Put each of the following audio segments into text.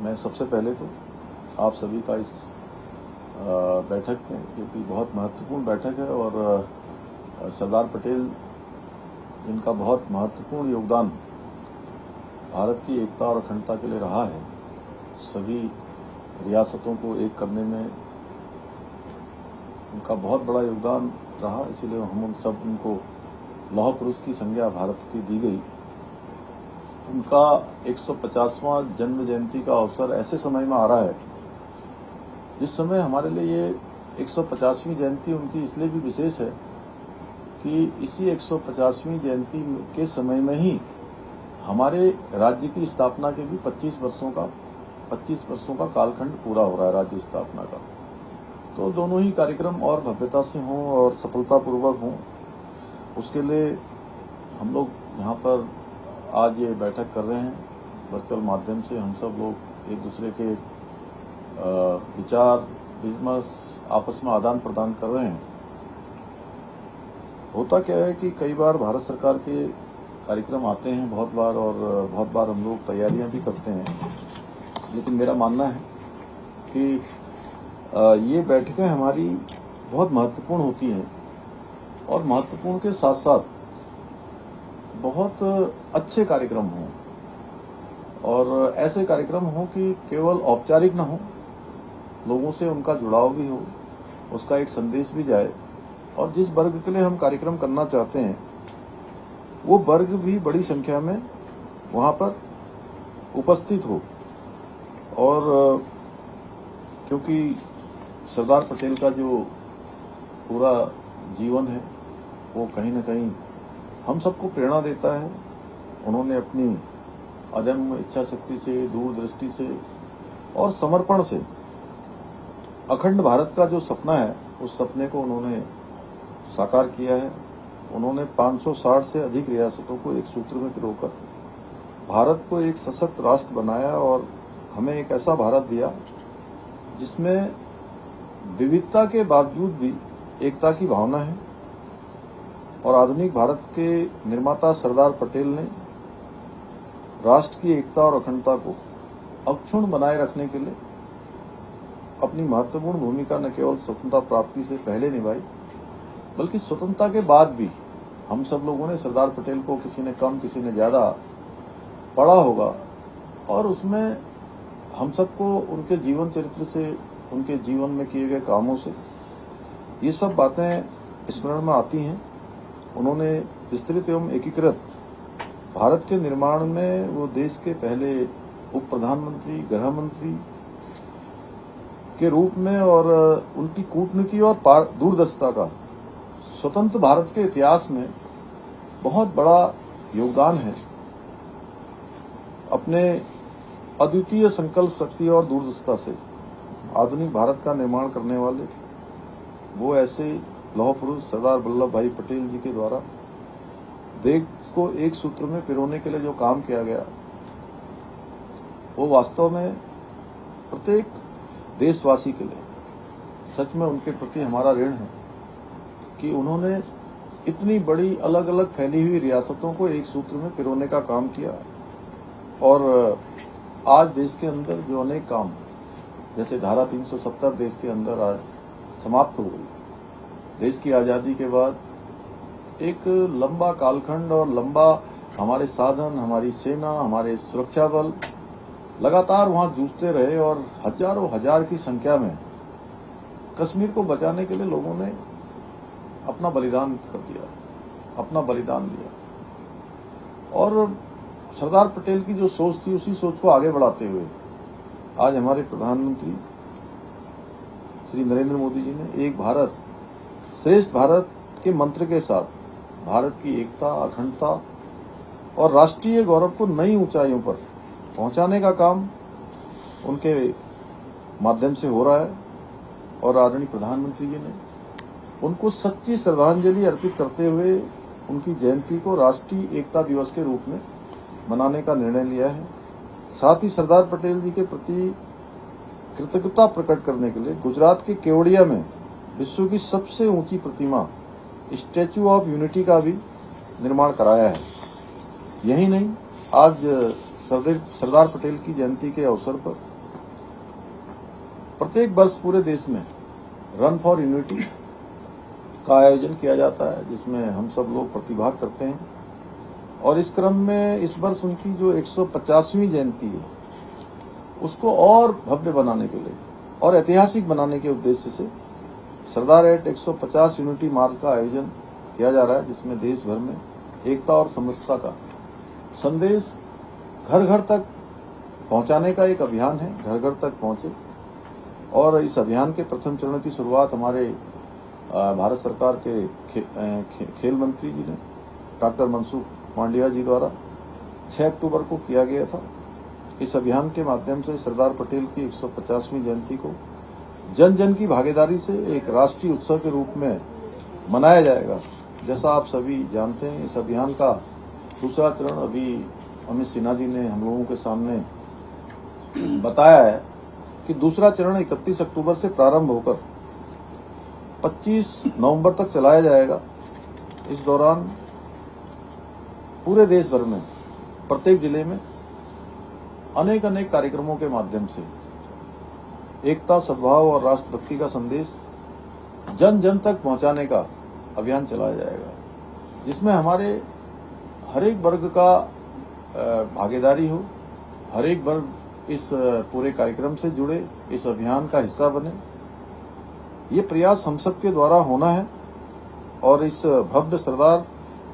मैं सबसे पहले तो आप सभी का इस बैठक में, क्योंकि बहुत महत्वपूर्ण बैठक है और सरदार पटेल जिनका बहुत महत्वपूर्ण योगदान भारत की एकता और अखंडता के लिए रहा है, सभी रियासतों को एक करने में उनका बहुत बड़ा योगदान रहा, इसीलिए हम सब उनको लौह पुरुष की संज्ञा भारत की दी गई। उनका 150वां जन्म जयंती का अवसर ऐसे समय में आ रहा है जिस समय हमारे लिए ये 150वीं जयंती उनकी इसलिए भी विशेष है कि इसी 150वीं जयंती के समय में ही हमारे राज्य की स्थापना के भी 25 वर्षों का कालखंड पूरा हो रहा है राज्य स्थापना का। तो दोनों ही कार्यक्रम और भव्यता से हों और सफलतापूर्वक हों, उसके लिए हम लोग यहाँ पर आज ये बैठक कर रहे हैं। वर्चुअल माध्यम से हम सब लोग एक दूसरे के विचार विमर्श आपस में आदान प्रदान कर रहे हैं। होता क्या है कि कई बार भारत सरकार के कार्यक्रम आते हैं बहुत बार हम लोग तैयारियां भी करते हैं, लेकिन मेरा मानना है कि ये बैठकें हमारी बहुत महत्वपूर्ण होती हैं और महत्वपूर्ण के साथ साथ बहुत अच्छे कार्यक्रम हों और ऐसे कार्यक्रम हों कि केवल औपचारिक न हो, लोगों से उनका जुड़ाव भी हो, उसका एक संदेश भी जाए और जिस वर्ग के लिए हम कार्यक्रम करना चाहते हैं वो वर्ग भी बड़ी संख्या में वहां पर उपस्थित हो। और क्योंकि सरदार पटेल का जो पूरा जीवन है वो कहीं न कहीं हम सबको प्रेरणा देता है। उन्होंने अपनी अदम्य इच्छा शक्ति से, दूरदृष्टि से और समर्पण से अखंड भारत का जो सपना है उस सपने को उन्होंने साकार किया है। उन्होंने 560 से अधिक रियासतों को एक सूत्र में पिरोकर भारत को एक सशक्त राष्ट्र बनाया और हमें एक ऐसा भारत दिया जिसमें विविधता के बावजूद भी एकता की भावना है। और आधुनिक भारत के निर्माता सरदार पटेल ने राष्ट्र की एकता और अखंडता को अक्षुण्ण बनाए रखने के लिए अपनी महत्वपूर्ण भूमिका न केवल स्वतंत्रता प्राप्ति से पहले निभाई, बल्कि स्वतंत्रता के बाद भी हम सब लोगों ने सरदार पटेल को किसी ने कम किसी ने ज्यादा पढ़ा होगा और उसमें हम सबको उनके जीवन चरित्र से, उनके जीवन में किए गए कामों से ये सब बातें स्मरण में आती हैं। उन्होंने विस्तृत एवं एकीकृत भारत के निर्माण में वो देश के पहले उप प्रधानमंत्री, गृह मंत्री के रूप में और उनकी कूटनीति और दूरदर्शिता का स्वतंत्र भारत के इतिहास में बहुत बड़ा योगदान है। अपने अद्वितीय संकल्प शक्ति और दूरदर्शिता से आधुनिक भारत का निर्माण करने वाले वो ऐसे लौह पुरुष सरदार वल्लभ भाई पटेल जी के द्वारा देश को एक सूत्र में पिरोने के लिए जो काम किया गया वो वास्तव में प्रत्येक देशवासी के लिए सच में उनके प्रति हमारा ऋण है कि उन्होंने इतनी बड़ी अलग अलग फैली हुई रियासतों को एक सूत्र में पिरोने का काम किया। और आज देश के अंदर जो अनेक काम, जैसे धारा 370 देश के अंदर आज समाप्त हो गई। देश की आजादी के बाद एक लंबा कालखंड और लंबा हमारे साधन, हमारी सेना, हमारे सुरक्षा बल लगातार वहां जूझते रहे और हजारों हजार की संख्या में कश्मीर को बचाने के लिए लोगों ने अपना बलिदान कर दिया, अपना बलिदान दिया। और सरदार पटेल की जो सोच थी उसी सोच को आगे बढ़ाते हुए आज हमारे प्रधानमंत्री श्री नरेंद्र मोदी जी ने एक भारत श्रेष्ठ भारत के मंत्र के साथ भारत की एकता, अखंडता और राष्ट्रीय गौरव को नई ऊंचाइयों पर पहुंचाने का काम उनके माध्यम से हो रहा है। और आदरणीय प्रधानमंत्री जी ने उनको सच्ची श्रद्धांजलि अर्पित करते हुए उनकी जयंती को राष्ट्रीय एकता दिवस के रूप में मनाने का निर्णय लिया है। साथ ही सरदार पटेल जी के प्रति कृतज्ञता प्रकट करने के लिए गुजरात के केवड़िया में विश्व की सबसे ऊंची प्रतिमा स्टैच्यू ऑफ यूनिटी का भी निर्माण कराया है। यही नहीं, आज सरदार पटेल की जयंती के अवसर पर प्रत्येक वर्ष पूरे देश में रन फॉर यूनिटी का आयोजन किया जाता है, जिसमें हम सब लोग प्रतिभाग करते हैं। और इस क्रम में इस वर्ष उनकी जो 150वीं जयंती है उसको और भव्य बनाने के लिए और ऐतिहासिक बनाने के उद्देश्य से सरदार एट 150 यूनिटी मार्च का आयोजन किया जा रहा है, जिसमें देश भर में एकता और समरसता का संदेश घर घर तक पहुंचाने का एक अभियान है। घर घर तक पहुंचे, और इस अभियान के प्रथम चरण की शुरुआत हमारे भारत सरकार के खेल मंत्री जी ने डॉक्टर मनसुख मांडविया जी द्वारा 6 अक्टूबर को किया गया था। इस अभियान के माध्यम से सरदार पटेल की 150वीं जयंती को जन जन की भागीदारी से एक राष्ट्रीय उत्सव के रूप में मनाया जाएगा। जैसा आप सभी जानते हैं, इस अभियान का दूसरा चरण अभी अमित सिन्हा जी ने हम लोगों के सामने बताया है कि दूसरा चरण 31 अक्टूबर से प्रारंभ होकर 25 नवंबर तक चलाया जाएगा। इस दौरान पूरे देश भर में प्रत्येक जिले में अनेक कार्यक्रमों के माध्यम से एकता, सद्भाव और राष्ट्रभक्ति का संदेश जन जन तक पहुंचाने का अभियान चलाया जाएगा, जिसमें हमारे हर एक वर्ग का भागीदारी हो, हर एक वर्ग इस पूरे कार्यक्रम से जुड़े, इस अभियान का हिस्सा बने। ये प्रयास हम सबके द्वारा होना है। और इस भव्य सरदार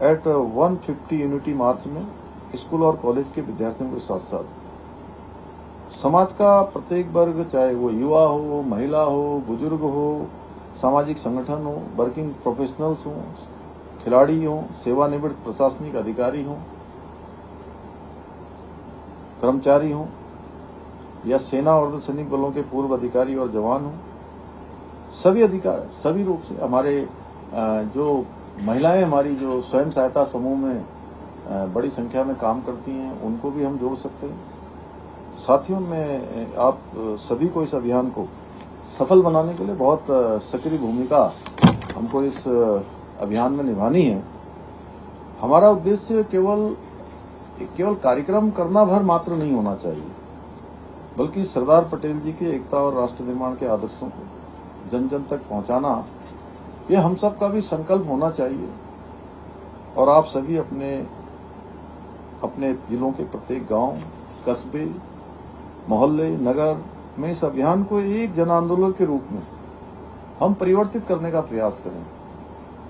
एट 150 यूनिटी मार्च में स्कूल और कॉलेज के विद्यार्थियों के साथ साथ समाज का प्रत्येक वर्ग, चाहे वो युवा हो, महिला हो, बुजुर्ग हो, सामाजिक संगठन हो, वर्किंग प्रोफेशनल्स हो, खिलाड़ी हो, सेवानिवृत्त प्रशासनिक अधिकारी हो, कर्मचारी हो, या सेना और अर्धसैनिक बलों के पूर्व अधिकारी और जवान हो, सभी रूप से हमारे जो महिलाएं हमारी जो स्वयं सहायता समूह में बड़ी संख्या में काम करती हैं, उनको भी हम जोड़ सकते हैं। साथियों, मैं आप सभी को इस अभियान को सफल बनाने के लिए बहुत सक्रिय भूमिका हमको इस अभियान में निभानी है। हमारा उद्देश्य केवल कार्यक्रम करना भर मात्र नहीं होना चाहिए, बल्कि सरदार पटेल जी के एकता और राष्ट्र निर्माण के आदर्शों को जन जन तक पहुंचाना, ये हम सब का भी संकल्प होना चाहिए। और आप सभी अपने जिलों के प्रत्येक गांव, कस्बे, मोहल्ले, नगर में इस अभियान को एक जन आंदोलन के रूप में हम परिवर्तित करने का प्रयास करें।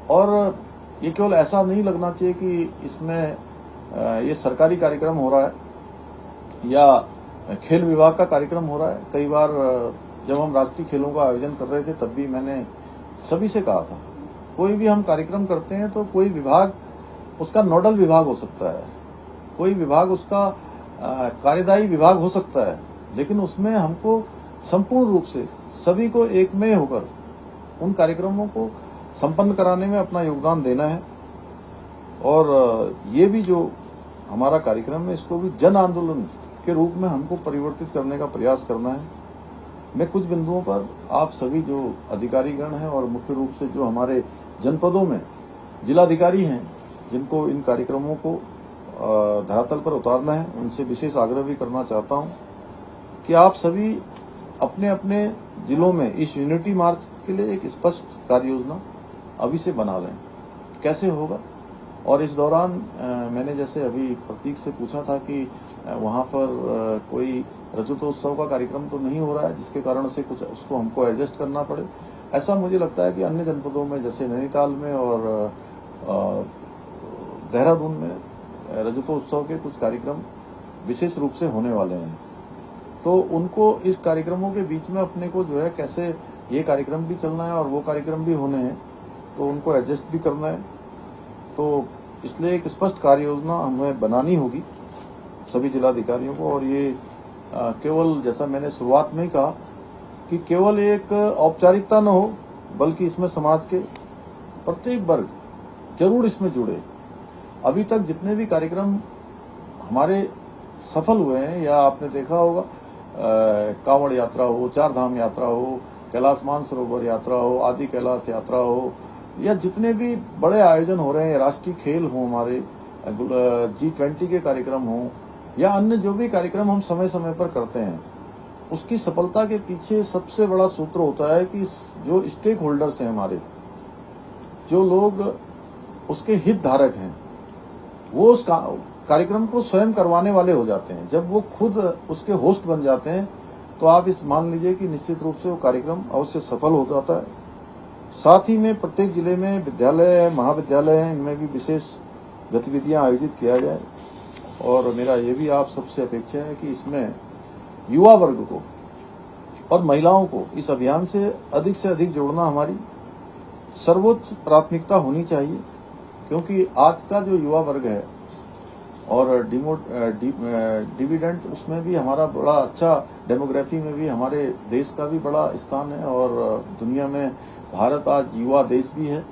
और ये केवल ऐसा नहीं लगना चाहिए कि इसमें ये सरकारी कार्यक्रम हो रहा है या खेल विभाग का कार्यक्रम हो रहा है। कई बार जब हम राष्ट्रीय खेलों का आयोजन कर रहे थे, तब भी मैंने सभी से कहा था, कोई भी हम कार्यक्रम करते हैं तो कोई विभाग उसका नोडल विभाग हो सकता है, कोई विभाग उसका कार्यदायी विभाग हो सकता है, लेकिन उसमें हमको संपूर्ण रूप से सभी को एकमय होकर उन कार्यक्रमों को संपन्न कराने में अपना योगदान देना है। और ये भी जो हमारा कार्यक्रम है, इसको भी जन आंदोलन के रूप में हमको परिवर्तित करने का प्रयास करना है। मैं कुछ बिंदुओं पर आप सभी जो अधिकारीगण हैं और मुख्य रूप से जो हमारे जनपदों में जिलाधिकारी हैं, जिनको इन कार्यक्रमों को धरातल पर उतारना है, उनसे विशेष आग्रह भी करना चाहता हूं कि आप सभी अपने अपने जिलों में इस यूनिटी मार्च के लिए एक स्पष्ट कार्य योजना अभी से बना लें, कैसे होगा। और इस दौरान मैंने जैसे अभी प्रतीक से पूछा था कि वहां पर कोई रजतोत्सव का कार्यक्रम तो नहीं हो रहा है, जिसके कारण से कुछ उसको हमको एडजस्ट करना पड़े। ऐसा मुझे लगता है कि अन्य जनपदों में, जैसे नैनीताल में और देहरादून में रजतोत्सव के कुछ कार्यक्रम विशेष रूप से होने वाले हैं, तो उनको इस कार्यक्रमों के बीच में अपने को जो है कैसे ये कार्यक्रम भी चलना है और वो कार्यक्रम भी होने हैं, तो उनको एडजस्ट भी करना है। तो इसलिए एक स्पष्ट कार्य योजना हमें बनानी होगी सभी जिलाधिकारियों को। और ये केवल, जैसा मैंने शुरुआत में ही कहा, कि केवल एक औपचारिकता न हो, बल्कि इसमें समाज के प्रत्येक वर्ग जरूर इसमें जुड़े। अभी तक जितने भी कार्यक्रम हमारे सफल हुए हैं, या आपने देखा होगा कांवड़ यात्रा हो, चार धाम यात्रा हो, कैलाश मानसरोवर यात्रा हो, आदि कैलाश यात्रा हो, या जितने भी बड़े आयोजन हो रहे हैं, राष्ट्रीय खेल हो, हमारे G20 के कार्यक्रम हो, या अन्य जो भी कार्यक्रम हम समय समय पर करते हैं, उसकी सफलता के पीछे सबसे बड़ा सूत्र होता है कि जो स्टेक होल्डर्स हैं हमारे, जो लोग उसके हितधारक हैं, वो उस कार्यक्रम को स्वयं करवाने वाले हो जाते हैं। जब वो खुद उसके होस्ट बन जाते हैं तो आप इस मान लीजिए कि निश्चित रूप से वो कार्यक्रम अवश्य सफल हो जाता है। साथ ही में प्रत्येक जिले में विद्यालय, महाविद्यालय हैं, इनमें भी विशेष गतिविधियां आयोजित किया जाए। और मेरा ये भी आप सबसे अपेक्षा है कि इसमें युवा वर्ग को और महिलाओं को इस अभियान से अधिक जोड़ना हमारी सर्वोच्च प्राथमिकता होनी चाहिए, क्योंकि आज का जो युवा वर्ग है और डिविडेंट उसमें भी हमारा बड़ा अच्छा, डेमोग्राफी में भी हमारे देश का भी बड़ा स्थान है और दुनिया में भारत आज युवा देश भी है।